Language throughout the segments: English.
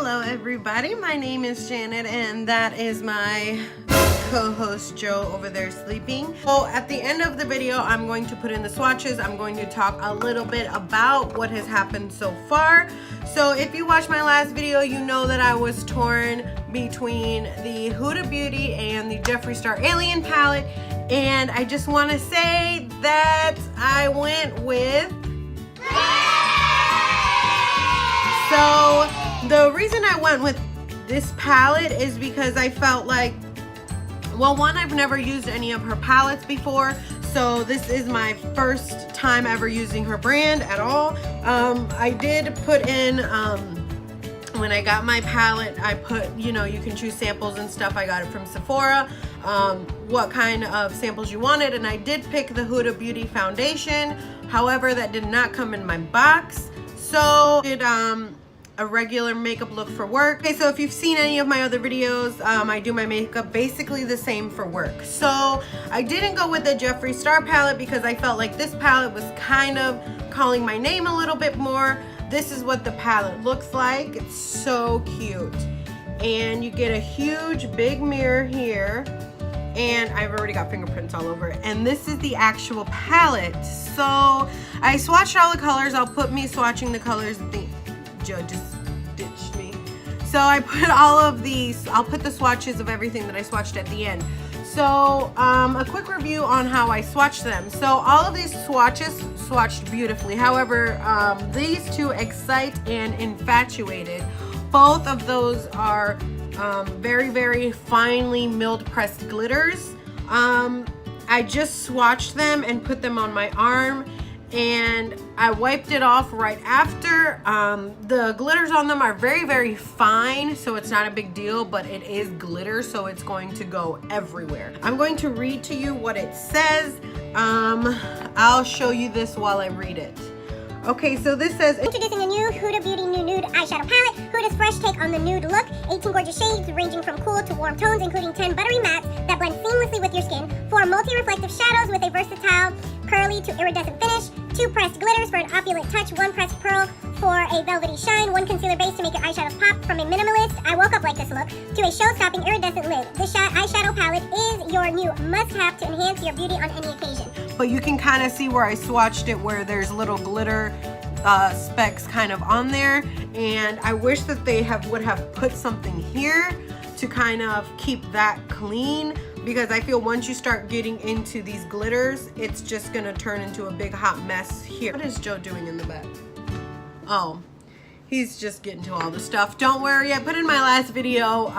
Hello everybody, my name is Janet and that is my co-host Joe over there sleeping. So at the end of the video, I'm going to put in the swatches. I'm going to talk a little bit about what has happened so far. So if you watched my last video, you know that I was torn between the Huda Beauty and the Jeffree Star Alien palette. And I just want to say that I went with... So the reason I went with this palette is because I felt like, well, one, I've never used any of her palettes before, so this is my first time ever using her brand at all. I did put in, when I got my palette, I put, you know, you can choose samples and stuff. I got it from Sephora, what kind of samples you wanted, and I did pick the Huda Beauty foundation. However, that did not come in my box, so it a regular makeup look for work. Okay, so if you've seen any of my other videos, I do my makeup basically the same for work. So I didn't go with the Jeffree Star palette because I felt like this palette was kind of calling my name a little bit more. This is what the palette looks like. It's so cute. And you get a huge big mirror here. And I've already got fingerprints all over it. And this is the actual palette. So I swatched all the colors. I'll put me swatching the colors at the... Joe just ditched me. So I put all of these, I'll put the swatches of everything that I swatched at the end. So a quick review on how I swatched them. So all of these swatches swatched beautifully. However, these two, Excite and Infatuated, both of those are very, very finely milled pressed glitters. I just swatched them and put them on my arm, and I wiped it off right after. The glitters on them are very, very fine, so it's not a big deal, but it is glitter, so it's going to go everywhere. I'm going to read to you what it says. I'll show you this while I read it. Okay, so this says, introducing the new Huda Beauty New Nude eyeshadow palette. Huda's fresh take on the nude look. 18 gorgeous shades ranging from cool to warm tones, including 10 buttery mattes that blend seamlessly with your skin. 4 multi-reflective shadows with a versatile curly to iridescent finish. 2 pressed glitters for an opulent touch. 1 pressed pearl for a velvety shine. 1 concealer base to make your eyeshadows pop. From a minimalist, I woke up like this look, to a show-stopping iridescent lid. This eyeshadow palette is your new must-have to enhance your beauty on any occasion. But you can kind of see where I swatched it, where there's little glitter specks kind of on there, and I wish that they would have put something here to kind of keep that clean, because I feel once you start getting into these glitters, it's just gonna turn into a big hot mess here. What is Joe doing in the back? Oh, he's just getting to all the stuff. Don't worry, I put in my last video,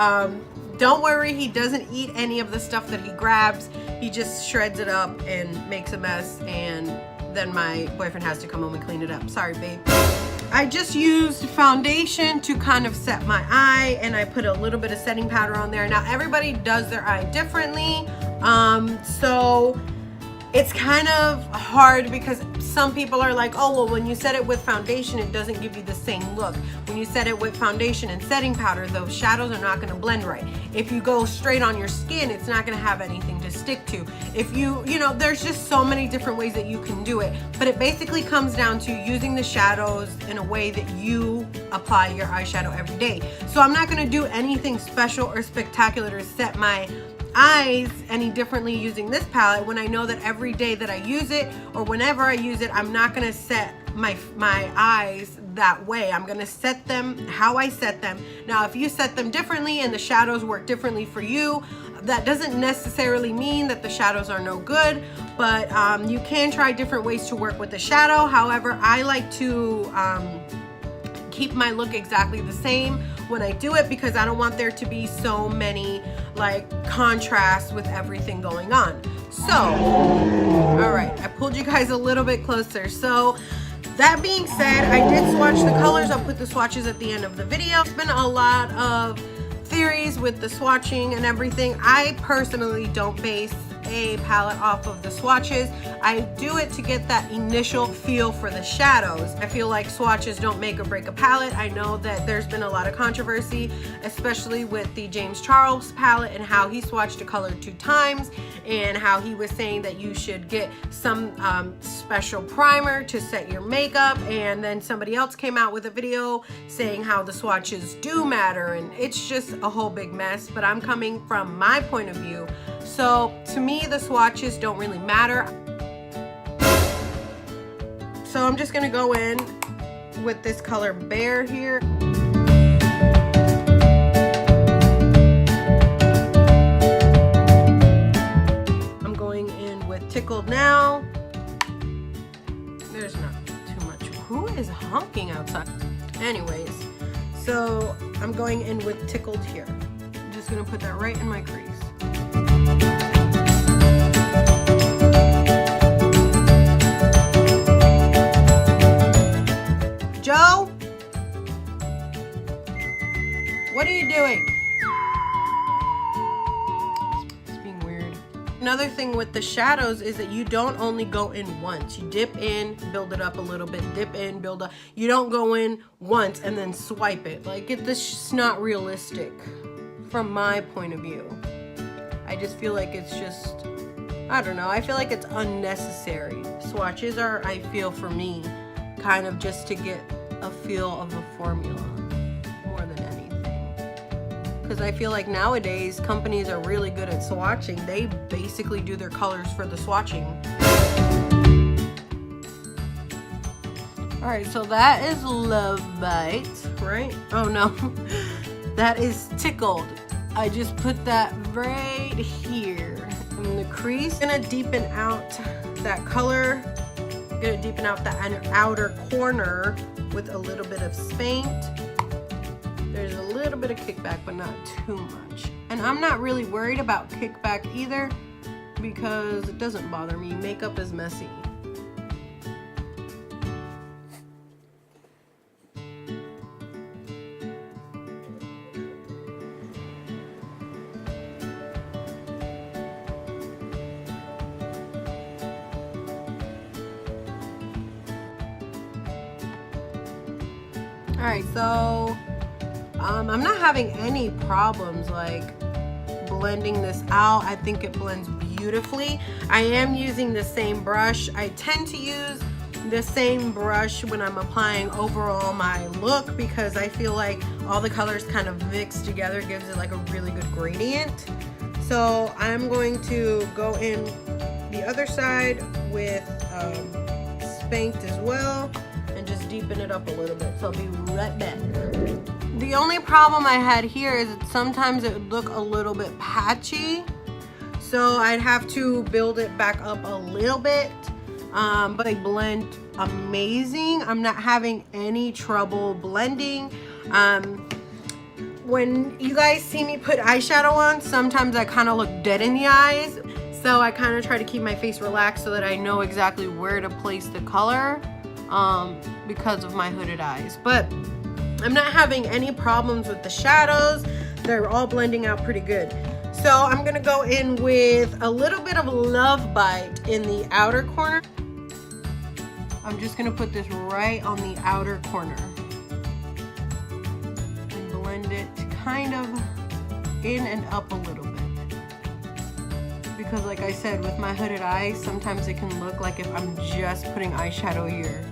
don't worry, he doesn't eat any of the stuff that he grabs. He just shreds it up and makes a mess, and then my boyfriend has to come home and clean it up. Sorry, babe. I just used foundation to kind of set my eye, and I put a little bit of setting powder on there. Now, everybody does their eye differently, so it's kind of hard because some people are like, oh, well, when you set it with foundation, it doesn't give you the same look. When you set it with foundation and setting powder, those shadows are not gonna blend right. If you go straight on your skin, it's not gonna have anything to stick to. If you know, there's just so many different ways that you can do it. But it basically comes down to using the shadows in a way that you apply your eyeshadow every day. So I'm not gonna do anything special or spectacular to set my eyes any differently using this palette, when I know that every day that I use it, or whenever I use it, I'm not gonna set my eyes that way. I'm gonna set them how I set them. Now, if you set them differently and the shadows work differently for you, that doesn't necessarily mean that the shadows are no good, but you can try different ways to work with the shadow. However, I like to keep my look exactly the same when I do it, because I don't want there to be so many like contrasts with everything going on. So, all right, I pulled you guys a little bit closer. So that being said, I did swatch the colors. I'll put the swatches at the end of the video. There's been a lot of theories with the swatching and everything. I personally don't base a palette off of the swatches. I do it to get that initial feel for the shadows. I feel like swatches don't make or break a palette. I know that there's been a lot of controversy, especially with the James Charles palette and how he swatched a color 2 times and how he was saying that you should get some special primer to set your makeup, and then somebody else came out with a video saying how the swatches do matter, and it's just a whole big mess. But I'm coming from my point of view, so to me the swatches don't really matter. So I'm just gonna go in with this color Bear here. I'm going in with Tickled now. There's not too much. Who is honking outside? Anyways, so I'm going in with Tickled here. I'm just gonna put that right in my crease. Joe? What are you doing? It's being weird. Another thing with the shadows is that you don't only go in once. You dip in, build it up a little bit, dip in, build up. You don't go in once and then swipe it. Like, this is not realistic from my point of view. I just feel like it's just, I don't know, I feel like it's unnecessary. Swatches are, I feel for me, kind of just to get a feel of the formula more than anything. Because I feel like nowadays companies are really good at swatching. They basically do their colors for the swatching. Alright, so that is Love Bite, right? Oh no, that is Tickled. I just put that right here in the crease. I'm gonna deepen out that color. I'm gonna deepen out the outer corner with a little bit of Paint. There's a little bit of kickback, but not too much. And I'm not really worried about kickback either because it doesn't bother me. Makeup is messy. Alright, so I'm not having any problems like blending this out. I think it blends beautifully. I am using the same brush. I tend to use the same brush when I'm applying overall my look because I feel like all the colors kind of mixed together gives it like a really good gradient. So I'm going to go in the other side with Paint as well. Just deepen it up a little bit, so I'll be right back. The only problem I had here is that sometimes it would look a little bit patchy, so I'd have to build it back up a little bit, but they blend amazing. I'm not having any trouble blending. When you guys see me put eyeshadow on, sometimes I kind of look dead in the eyes, so I kind of try to keep my face relaxed so that I know exactly where to place the color. Because of my hooded eyes, but I'm not having any problems with the shadows. They're all blending out pretty good. So I'm gonna go in with a little bit of Love Bite in the outer corner. I'm just gonna put this right on the outer corner and blend it kind of in and up a little bit. Because like I said, with my hooded eyes, sometimes it can look like if I'm just putting eyeshadow here.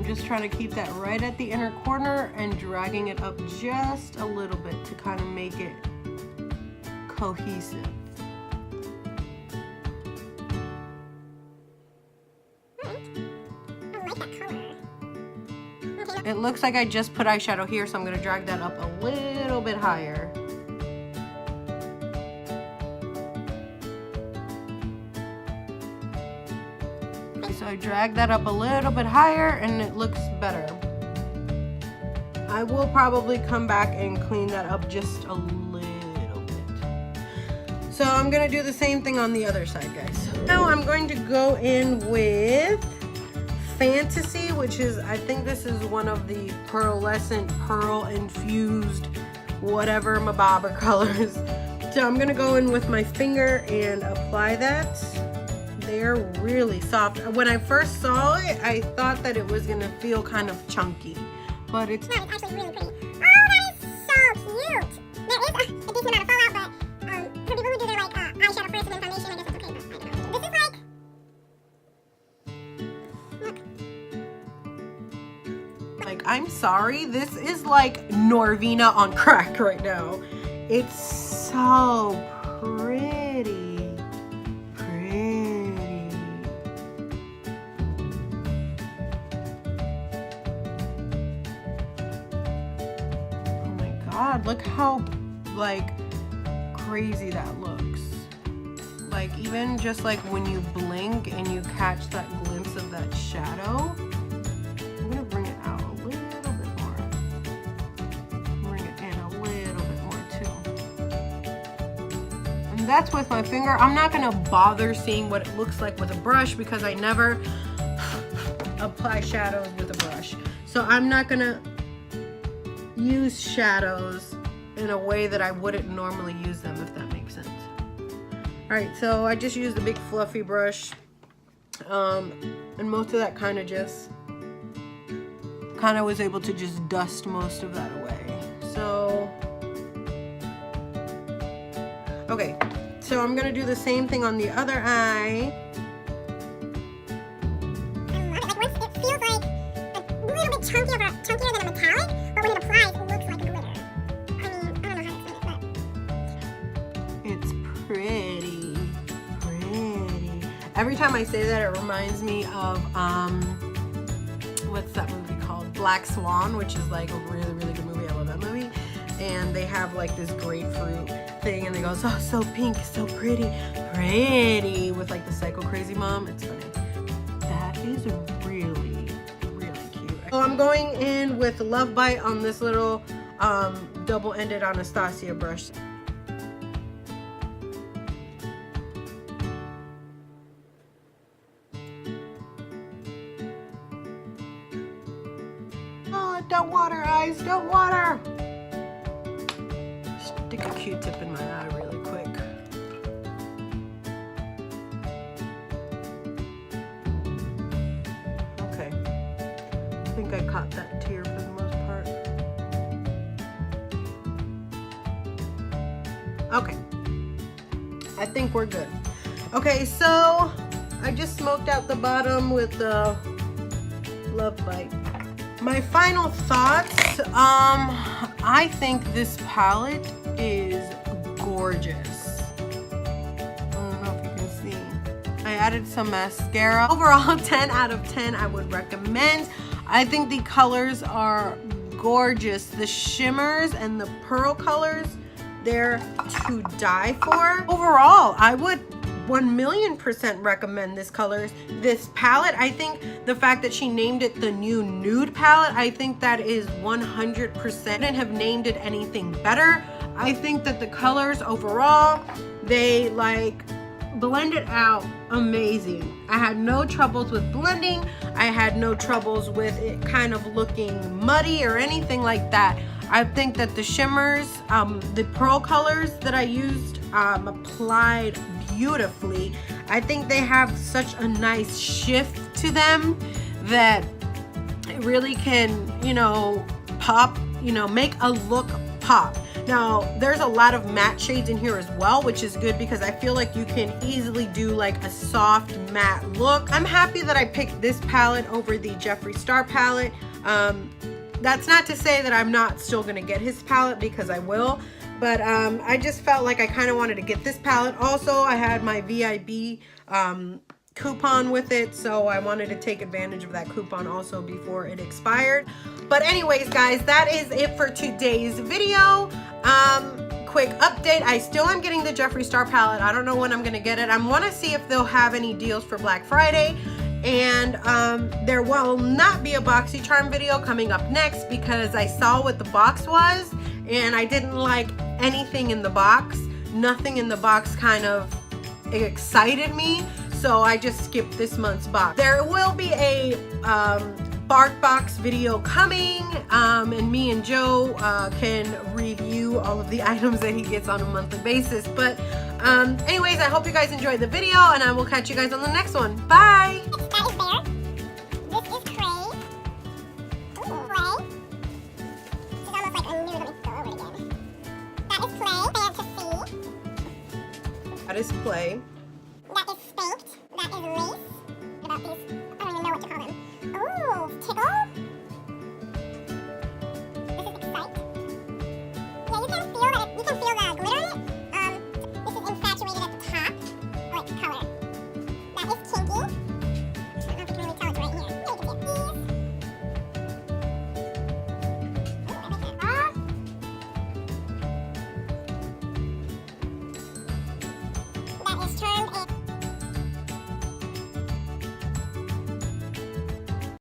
Just trying to keep that right at the inner corner and dragging it up just a little bit to kind of make it cohesive. I like that color. It looks like I just put eyeshadow here, so I'm going to drag that up a little bit higher. So I drag that up a little bit higher and it looks better. I will probably come back and clean that up just a little bit. So I'm gonna do the same thing on the other side, guys. Now I'm going to go in with Fantasy, which is, I think this is one of the pearlescent, pearl infused whatever my bobber colors. So I'm gonna go in with my finger and apply that. They're really soft. When I first saw it, I thought that it was gonna feel kind of chunky, but it's no, it's actually really pretty. Oh, that is so cute. There is a decent amount of fallout, but for people who do their like eyeshadow first and then foundation, I guess it's okay. But I don't know. This is like, like, I'm sorry, this is like Norvina on crack right now. It's so pretty. Oh my God, look how like crazy that looks. Like even just like when you blink and you catch that glimpse of that shadow. I'm gonna bring it out a little bit more. Bring it in a little bit more too. And that's with my finger. I'm not gonna bother seeing what it looks like with a brush because I never apply shadows with a brush. So I'm not gonna use shadows in a way that I wouldn't normally use them, if that makes sense. Alright, so I just used a big fluffy brush. And most of that kind of was able to just dust most of that away. So, okay, so I'm gonna do the same thing on the other eye. I love it. Like once it feels like a little bit chunkier than a metallic, but when it applies, it looks like a glitter. I mean, I don't know how to explain it, but It's pretty, pretty. Every time I say that, it reminds me of, what's that movie called? Black Swan, which is like a really, really good movie. I love that movie. And they have like this grapefruit thing and they go, oh, so pink, so pretty, pretty, with like the psycho crazy mom. It's funny. That is really, really cute. So I'm going in with Love Bite on this little double-ended Anastasia brush. Don't water, eyes, don't water. Stick a Q-tip in my eye really quick. Okay. I think I caught that tear for the most part. Okay. I think we're good. Okay, so I just smoked out the bottom with the Love Bite. My final thoughts, I think this palette is gorgeous. I don't know if you can see. I added some mascara. Overall, 10 out of 10 I would recommend. I think the colors are gorgeous. The shimmers and the pearl colors, they're to die for. Overall, I would 1,000,000% recommend this palette. I think the fact that she named it the new Nude palette, I think that is 100%. Couldn't have named it anything better. I think that the colors overall, they like blended out amazing. I had no troubles with blending. I had no troubles with it kind of looking muddy or anything like that. I think that the shimmers, the pearl colors that I used applied beautifully. I think they have such a nice shift to them that it really can, you know, pop, you know, make a look pop. Now, there's a lot of matte shades in here as well, which is good because I feel like you can easily do like a soft matte look. I'm happy that I picked this palette over the Jeffree Star palette. That's not to say that I'm not still gonna get his palette, because I will, but I just felt like I kind of wanted to get this palette. Also, I had my VIB coupon with it, so I wanted to take advantage of that coupon also before it expired. But anyways, guys, that is it for today's video. Quick update, I still am getting the Jeffree Star palette. I don't know when I'm gonna get it. I want to see if they'll have any deals for Black Friday. And there will not be a BoxyCharm video coming up next because I saw what the box was and I didn't like anything in the box. Nothing in the box kind of excited me, so I just skipped this month's box. There will be a bark box video coming, and me and Joe can review all of the items that he gets on a monthly basis. But anyways, I hope you guys enjoyed the video, and I will catch you guys on the next one. Bye! That is Bear. This is Clay. Ooh, Clay. This is almost like a nude. Let me go over it again. That is Clay, fantasy. That is Play.